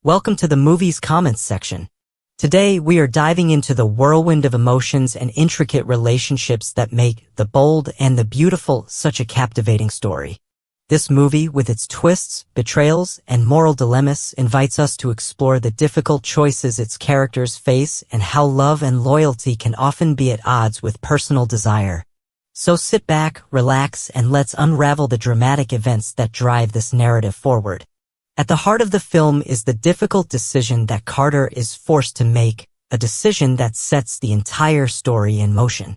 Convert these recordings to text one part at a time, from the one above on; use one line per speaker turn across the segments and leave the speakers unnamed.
Welcome to the movie's comments section. Today we are diving into the whirlwind of emotions and intricate relationships that make The Bold and the Beautiful such a captivating story. This movie, with its twists, betrayals, and moral dilemmas, invites us to explore the difficult choices its characters face and how love and loyalty can often be at odds with personal desire. So sit back, relax, and let's unravel the dramatic events that drive this narrative forward. At the heart of the film is the difficult decision that Carter is forced to make, a decision that sets the entire story in motion.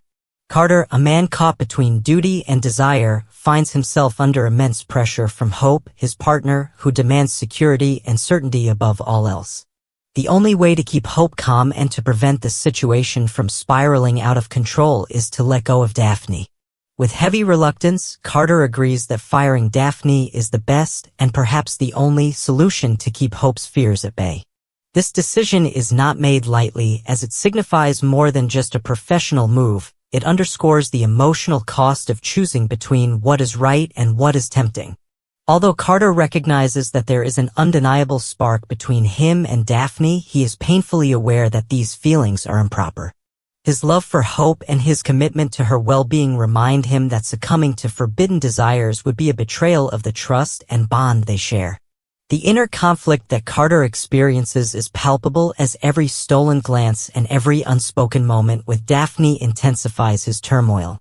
Carter, a man caught between duty and desire, finds himself under immense pressure from Hope, his partner, who demands security and certainty above all else. The only way to keep Hope calm and to prevent the situation from spiraling out of control is to let go of Daphne. With heavy reluctance, Carter agrees that firing Daphne is the best and perhaps the only solution to keep Hope's fears at bay. This decision is not made lightly, as it signifies more than just a professional move. It underscores the emotional cost of choosing between what is right and what is tempting. Although Carter recognizes that there is an undeniable spark between him and Daphne, he is painfully aware that these feelings are improper. His love for Hope and his commitment to her well-being remind him that succumbing to forbidden desires would be a betrayal of the trust and bond they share. The inner conflict that Carter experiences is palpable, as every stolen glance and every unspoken moment with Daphne intensifies his turmoil.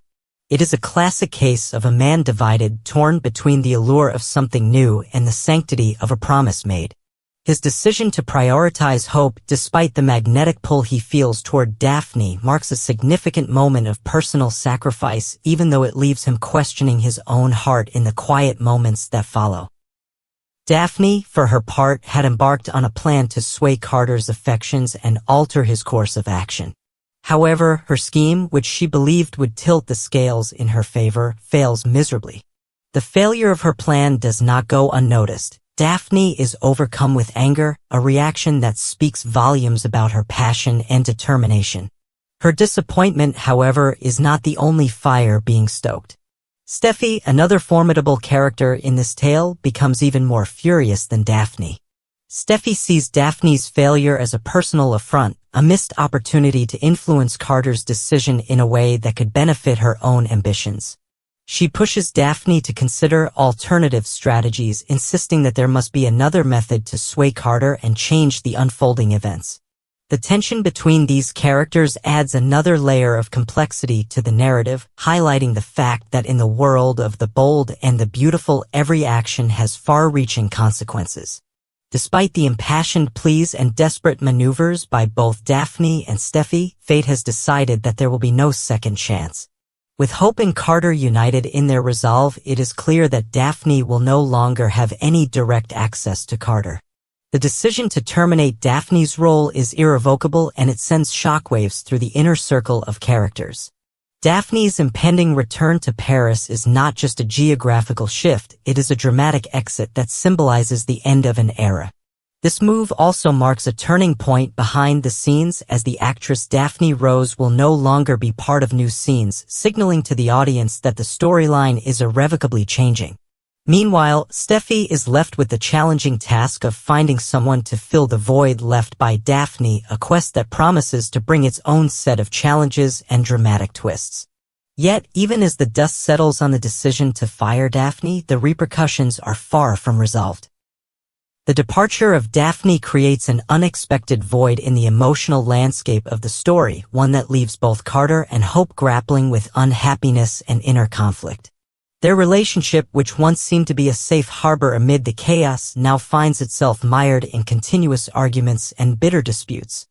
It is a classic case of a man divided, torn between the allure of something new and the sanctity of a promise made. His decision to prioritize Hope, despite the magnetic pull he feels toward Daphne, marks a significant moment of personal sacrifice, even though it leaves him questioning his own heart in the quiet moments that follow. Daphne, for her part, had embarked on a plan to sway Carter's affections and alter his course of action. However, her scheme, which she believed would tilt the scales in her favor, fails miserably. The failure of her plan does not go unnoticed. Daphne is overcome with anger, a reaction that speaks volumes about her passion and determination. Her disappointment, however, is not the only fire being stoked. Steffi, another formidable character in this tale, becomes even more furious than Daphne. Steffi sees Daphne's failure as a personal affront, a missed opportunity to influence Carter's decision in a way that could benefit her own ambitions. She pushes Daphne to consider alternative strategies, insisting that there must be another method to sway Carter and change the unfolding events. The tension between these characters adds another layer of complexity to the narrative, highlighting the fact that in the world of The Bold and the Beautiful, every action has far-reaching consequences. Despite the impassioned pleas and desperate maneuvers by both Daphne and Steffi, fate has decided that there will be no second chance. With Hope and Carter united in their resolve, it is clear that Daphne will no longer have any direct access to Carter. The decision to terminate Daphne's role is irrevocable, and it sends shockwaves through the inner circle of characters. Daphne's impending return to Paris is not just a geographical shift, it is a dramatic exit that symbolizes the end of an era. This move also marks a turning point behind the scenes, as the actress Daphne Rose will no longer be part of new scenes, signaling to the audience that the storyline is irrevocably changing. Meanwhile, Steffi is left with the challenging task of finding someone to fill the void left by Daphne, a quest that promises to bring its own set of challenges and dramatic twists. Yet, even as the dust settles on the decision to fire Daphne, the repercussions are far from resolved. The departure of Daphne creates an unexpected void in the emotional landscape of the story, one that leaves both Carter and Hope grappling with unhappiness and inner conflict. Their relationship, which once seemed to be a safe harbor amid the chaos, now finds itself mired in continuous arguments and bitter disputes.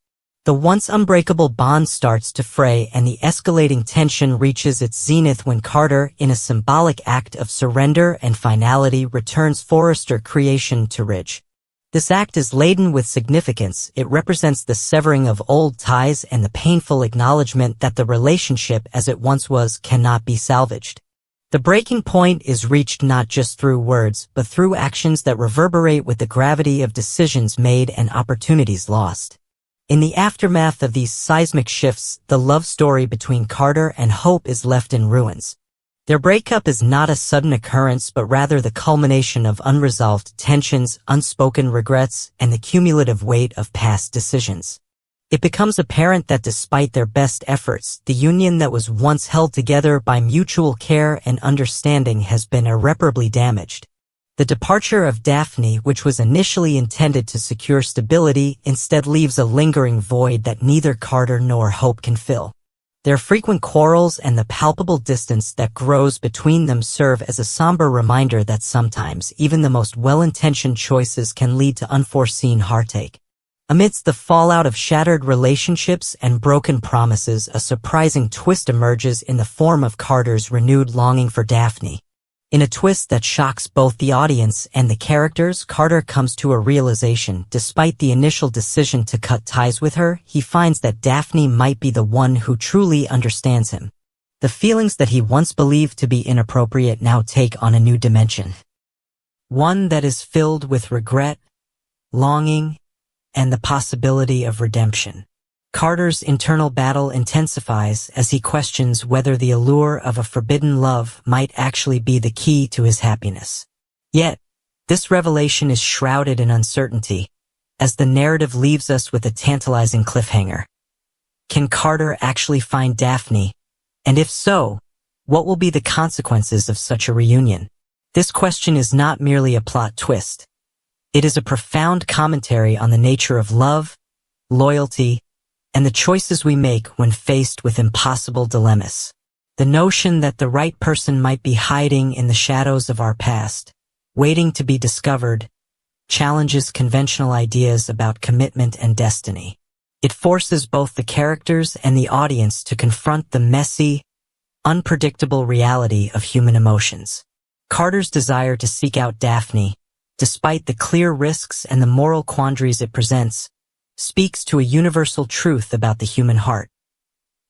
The once unbreakable bond starts to fray, and the escalating tension reaches its zenith when Carter, in a symbolic act of surrender and finality, returns Forrester creation to Ridge. This act is laden with significance. It represents the severing of old ties and the painful acknowledgement that the relationship as it once was cannot be salvaged. The breaking point is reached not just through words, but through actions that reverberate with the gravity of decisions made and opportunities lost. In the aftermath of these seismic shifts, the love story between Carter and Hope is left in ruins. Their breakup is not a sudden occurrence but rather the culmination of unresolved tensions, unspoken regrets, and the cumulative weight of past decisions. It becomes apparent that despite their best efforts, the union that was once held together by mutual care and understanding has been irreparably damaged. The departure of Daphne, which was initially intended to secure stability, instead leaves a lingering void that neither Carter nor Hope can fill. Their frequent quarrels and the palpable distance that grows between them serve as a somber reminder that sometimes even the most well-intentioned choices can lead to unforeseen heartache. Amidst the fallout of shattered relationships and broken promises, a surprising twist emerges in the form of Carter's renewed longing for Daphne. In a twist that shocks both the audience and the characters, Carter comes to a realization. Despite the initial decision to cut ties with her, he finds that Daphne might be the one who truly understands him. The feelings that he once believed to be inappropriate now take on a new dimension. One that is filled with regret, longing, and the possibility of redemption. Carter's internal battle intensifies as he questions whether the allure of a forbidden love might actually be the key to his happiness. Yet, this revelation is shrouded in uncertainty, as the narrative leaves us with a tantalizing cliffhanger. Can Carter actually find Daphne? And if so, what will be the consequences of such a reunion? This question is not merely a plot twist. It is a profound commentary on the nature of love, loyalty, and the choices we make when faced with impossible dilemmas. The notion that the right person might be hiding in the shadows of our past, waiting to be discovered, challenges conventional ideas about commitment and destiny. It forces both the characters and the audience to confront the messy, unpredictable reality of human emotions. Carter's desire to seek out Daphne, despite the clear risks and the moral quandaries it presents, speaks to a universal truth about the human heart.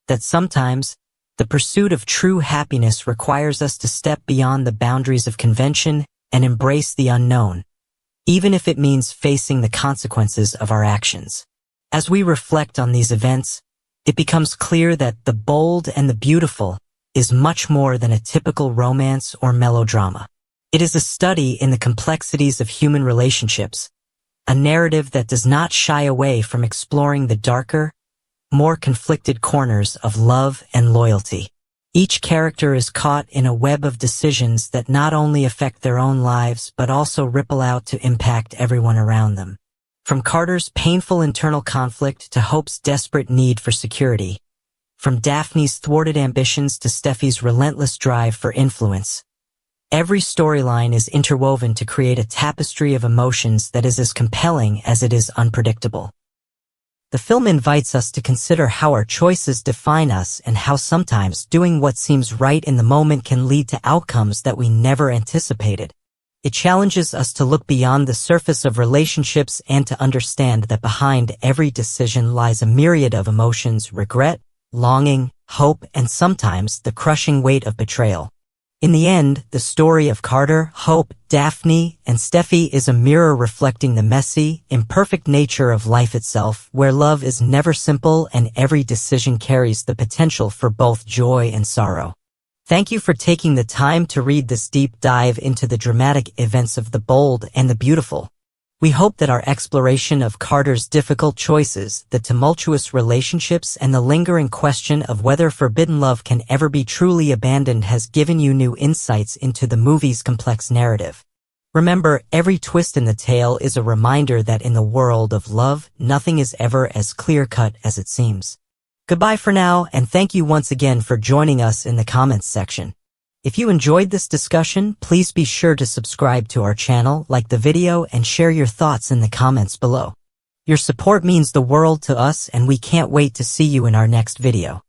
That sometimes, the pursuit of true happiness requires us to step beyond the boundaries of convention and embrace the unknown, even if it means facing the consequences of our actions. As we reflect on these events, it becomes clear that The Bold and the Beautiful is much more than a typical romance or melodrama. It is a study in the complexities of human relationships, a narrative that does not shy away from exploring the darker, more conflicted corners of love and loyalty. Each character is caught in a web of decisions that not only affect their own lives but also ripple out to impact everyone around them. From Carter's painful internal conflict to Hope's desperate need for security, from Daphne's thwarted ambitions to Steffi's relentless drive for influence, every storyline is interwoven to create a tapestry of emotions that is as compelling as it is unpredictable. The film invites us to consider how our choices define us and how sometimes doing what seems right in the moment can lead to outcomes that we never anticipated. It challenges us to look beyond the surface of relationships and to understand that behind every decision lies a myriad of emotions: regret, longing, hope, and sometimes the crushing weight of betrayal. In the end, the story of Carter, Hope, Daphne, and Steffi is a mirror reflecting the messy, imperfect nature of life itself, where love is never simple and every decision carries the potential for both joy and sorrow. Thank you for taking the time to read this deep dive into the dramatic events of The Bold and the Beautiful. We hope that our exploration of Carter's difficult choices, the tumultuous relationships, and the lingering question of whether forbidden love can ever be truly abandoned has given you new insights into the movie's complex narrative. Remember, every twist in the tale is a reminder that in the world of love, nothing is ever as clear-cut as it seems. Goodbye for now, and thank you once again for joining us in the comments section. If you enjoyed this discussion, please be sure to subscribe to our channel, like the video, and share your thoughts in the comments below. Your support means the world to us, and we can't wait to see you in our next video.